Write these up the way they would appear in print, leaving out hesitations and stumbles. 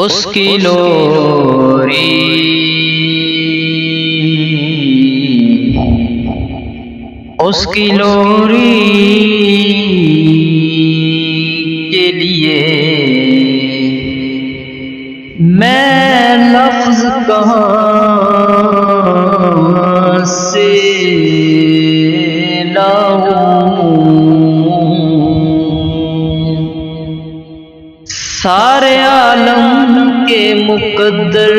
اس کی لوری کے لیے میں لفظ کہاں سے لاؤں؟ سارے عالم کے مقدر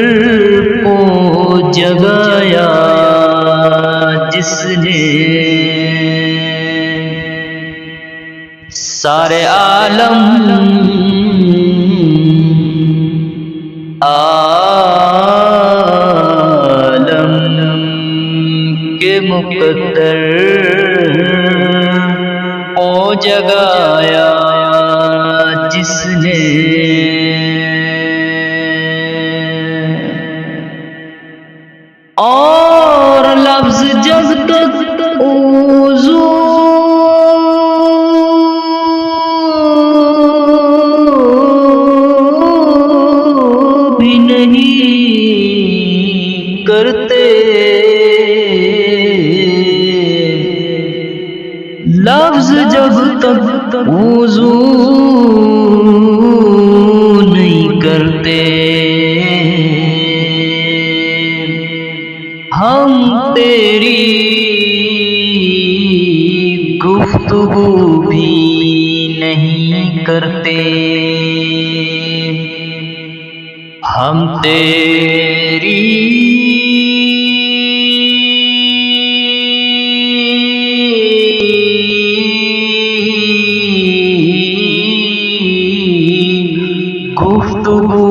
کو جگایا جس نے، سارے عالم کے مقدر کو جگایا جس نے، اور لفظ جب تک اوزو بھی نہیں کرتے، لفظ جب تک وضو نہیں کرتے، ہم تیری گفتگو بھی نہیں کرتے، ہم تیری گفتگو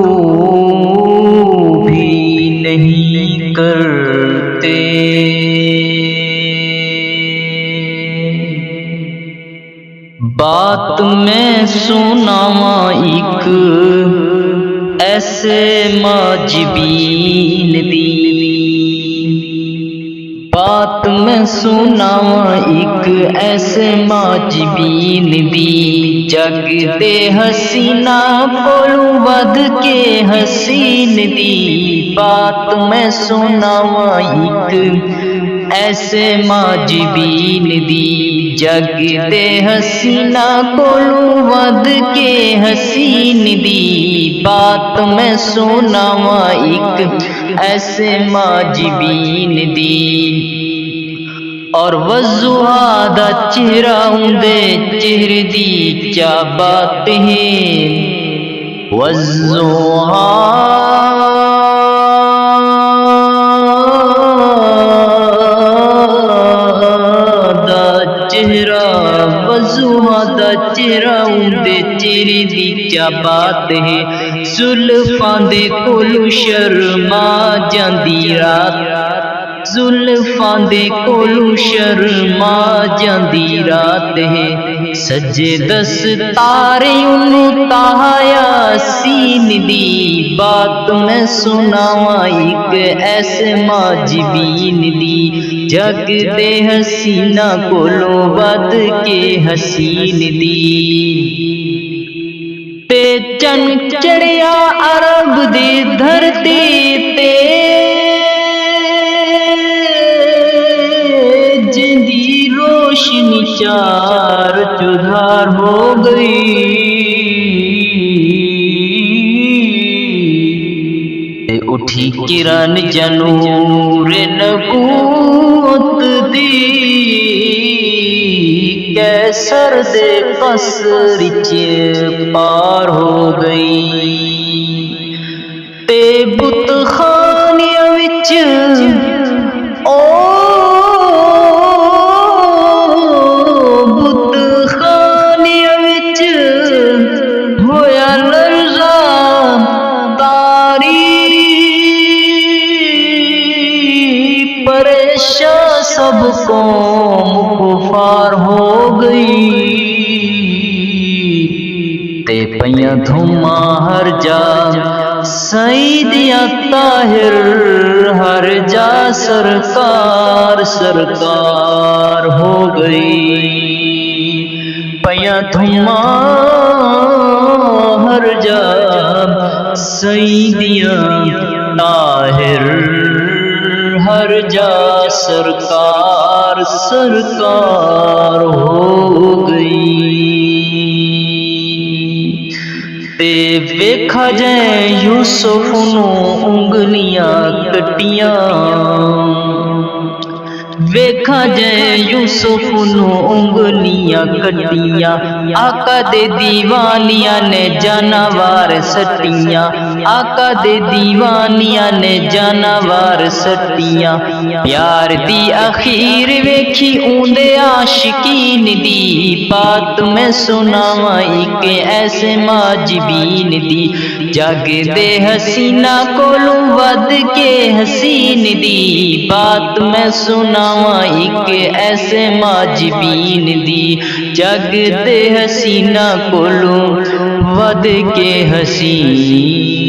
بھی نہیں کرتے۔ بات میں سناواں ایک ایسے ماجبین دی، بات میں سناواں ایک ایسے ماجبین دی، جگ دے حسینہ کولوں ود کے حسین دی، بات میں سناواں ایک ایسے ماجبین دی، جگ دے حسینہ کولوں ود کے حسین دی، بات میں سناواں ایک ایسے ماجبین دی، اور وضحا دا چہرہ اندے چہرے دی کیا بات ہے، وضحا وضحا دا چہرہ اندے چہرے دی کیا بات ہے، زلفاں دے کولوں شرما جاندی رات، زلفاں دے کولوں شرما جاندی رات ہے، سجے دستارے انہوں تاہیا سین دی، بات میں سناواں ایک ایسے ماجبین دی، جگ دے حسینہ کولوں ود کے حسین دی، تے چن چڑیا عرب دی دھرتی تے، جندی روشنی چار چودھار ہو گئی، تے اٹھی کرن جنور نبوت دی، کیسر دے قصر چ پار ہو گئی، تے بت خانیاں وچ بت خانیاں وچ ہویا لرزا تاری، پریشاں سب قوم کفار ہو گئی، تے پیاں دھوماں ہر جا سیدیاں طاہر، ہر جا سرکار سرکار ہو گئی، پیا دھما ہر جا سیدیاں طاہر ہر جا سرکار سرکار ہو گئی تے ویکھا جائے یوسف نو انگلیاں کٹیاں ویکھا جائے یوسف نو انگلیاں کٹیاں آقا دے دیوانیاں نے جانوار سٹیاں آقا دے دیوانیاں نے جانوار سٹیاں پیار دی اخیر ویکھی اوندے عاشقین دی بات میں سناواں ایک ایسے ماجبین دی جگ دے حسینہ کولوں ود کے حسین دی بات میں سناواں ایک ایسے ماجبین دی جگ دے حسینہ کولوں ود کے حسین